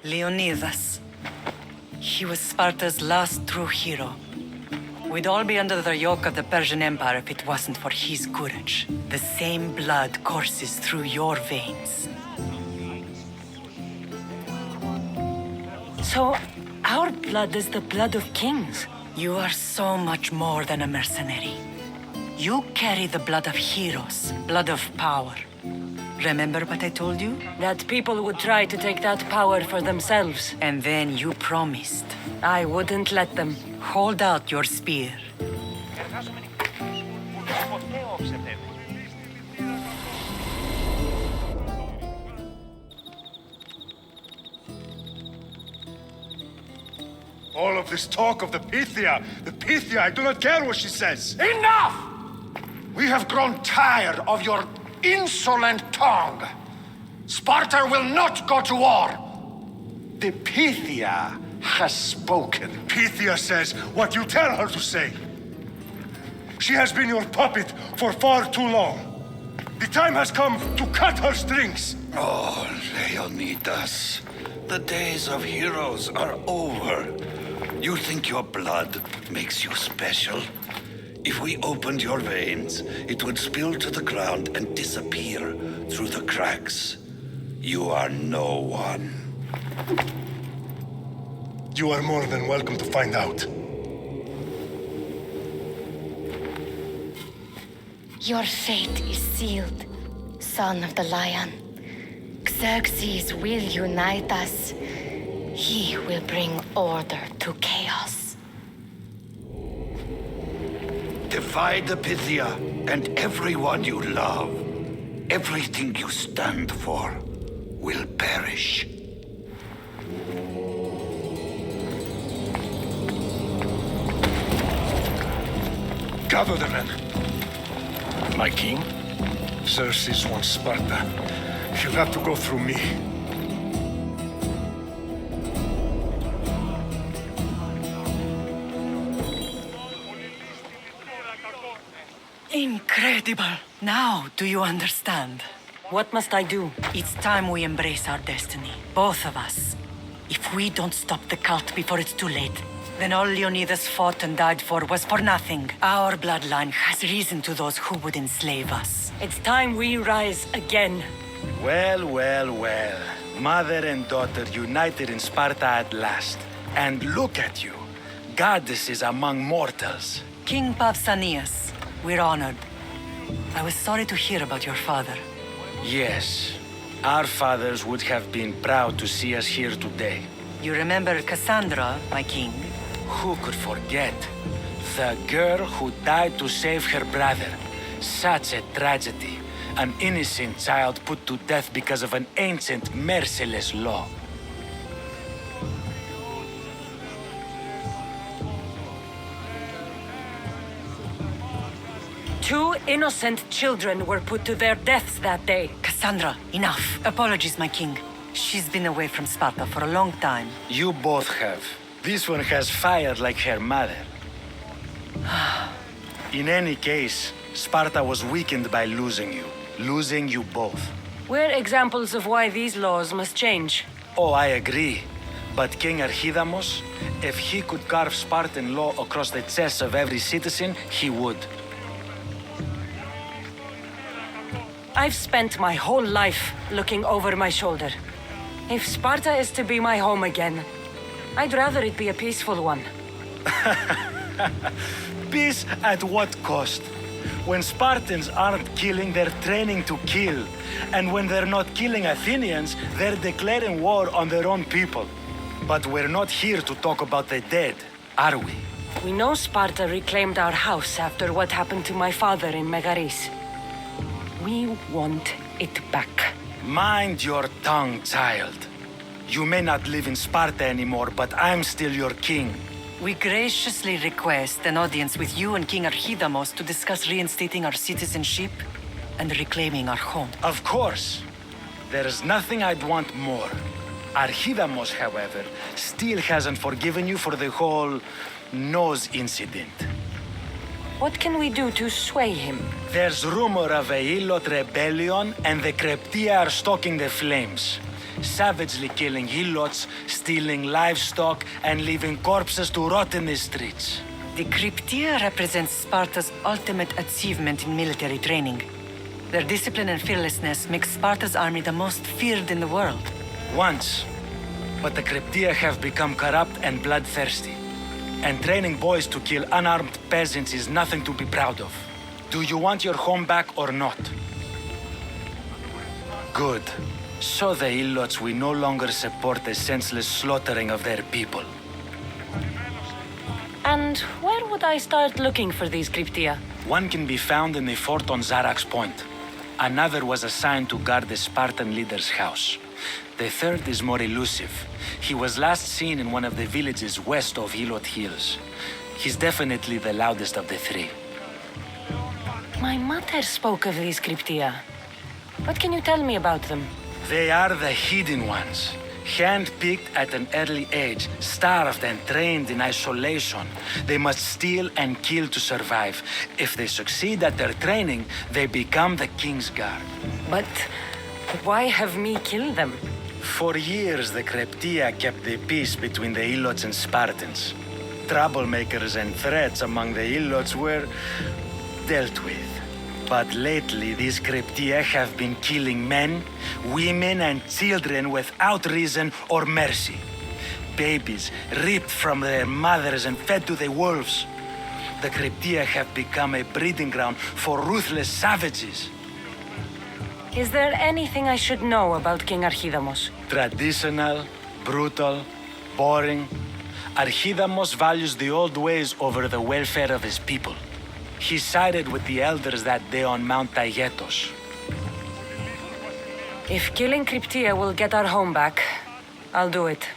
Leonidas. He was Sparta's last true hero. We'd all be under the yoke of the Persian Empire if it wasn't for his courage. The same blood courses through your veins. So, our blood is the blood of kings. You are so much more than a mercenary. You carry the blood of heroes, blood of power. Remember what I told you? That people would try to take that power for themselves. And then you promised. I wouldn't let them. Hold out your spear. All of this talk of the Pythia, I do not care what she says. Enough! We have grown tired of your insolent tongue. Sparta will not go to war. The Pythia has spoken. Pythia says what you tell her to say. She has been your puppet for far too long. The time has come to cut her strings. Oh, Leonidas, the days of heroes are over. You think your blood makes you special? If we opened your veins, it would spill to the ground and disappear through the cracks. You are no one. You are more than welcome to find out. Your fate is sealed, son of the lion. Xerxes will unite us. He will bring order to chaos. Divide the Pythia and everyone you love. Everything you stand for will perish. Gather the men. My king? Xerxes wants Sparta. He'll have to go through me. Incredible! Now, do you understand? What must I do? It's time we embrace our destiny. Both of us. If we don't stop the cult before it's too late, then all Leonidas fought and died for was for nothing. Our bloodline has reason to those who would enslave us. It's time we rise again. Well, well, well. Mother and daughter united in Sparta at last. And look at you. Goddesses among mortals. King Pausanias, we're honored. I was sorry to hear about your father. Yes. Our fathers would have been proud to see us here today. You remember Cassandra, my king? Who could forget? The girl who died to save her brother. Such a tragedy. An innocent child put to death because of an ancient, merciless law. Two innocent children were put to their deaths that day. Cassandra, enough. Apologies, my king. She's been away from Sparta for a long time. You both have. This one has fire like her mother. In any case, Sparta was weakened by losing you both. We're examples of why these laws must change. Oh, I agree. But King Archidamos, if he could carve Spartan law across the chests of every citizen, he would. I've spent my whole life looking over my shoulder. If Sparta is to be my home again, I'd rather it be a peaceful one. Peace at what cost? When Spartans aren't killing, they're training to kill. And when they're not killing Athenians, they're declaring war on their own people. But we're not here to talk about the dead, are we? We know Sparta reclaimed our house after what happened to my father in Megaris. We want it back. Mind your tongue, child. You may not live in Sparta anymore, but I'm still your king. We graciously request an audience with you and King Archidamos to discuss reinstating our citizenship and reclaiming our home. Of course. There is nothing I'd want more. Archidamos, however, still hasn't forgiven you for the whole nose incident. What can we do to sway him? There's rumor of a Hilot rebellion, and the Kreptia are stoking the flames. Savagely killing Hilots, stealing livestock, and leaving corpses to rot in the streets. The Cryptia represents Sparta's ultimate achievement in military training. Their discipline and fearlessness make Sparta's army the most feared in the world. Once. But the Kreptia have become corrupt and bloodthirsty. And training boys to kill unarmed peasants is nothing to be proud of. Do you want your home back or not? Good. So the Ilots will no longer support the senseless slaughtering of their people. And where would I start looking for these Cryptia? One can be found in the fort on Zarak's Point. Another was assigned to guard the Spartan leader's house. The third is more elusive. He was last seen in one of the villages west of Hilot Hills. He's definitely the loudest of the three. My mother spoke of these Cryptia. What can you tell me about them? They are the hidden ones. Hand-picked at an early age, starved and trained in isolation. They must steal and kill to survive. If they succeed at their training, they become the King's Guard. But why have me kill them? For years, the Kreptia kept the peace between the Ilots and Spartans. Troublemakers and threats among the Ilots were dealt with. But lately, these Kreptia have been killing men, women, and children without reason or mercy. Babies ripped from their mothers and fed to the wolves. The Kreptia have become a breeding ground for ruthless savages. Is there anything I should know about King Archidamos? Traditional, brutal, boring. Archidamos values the old ways over the welfare of his people. He sided with the elders that day on Mount Taygetos. If killing Cryptia will get our home back, I'll do it.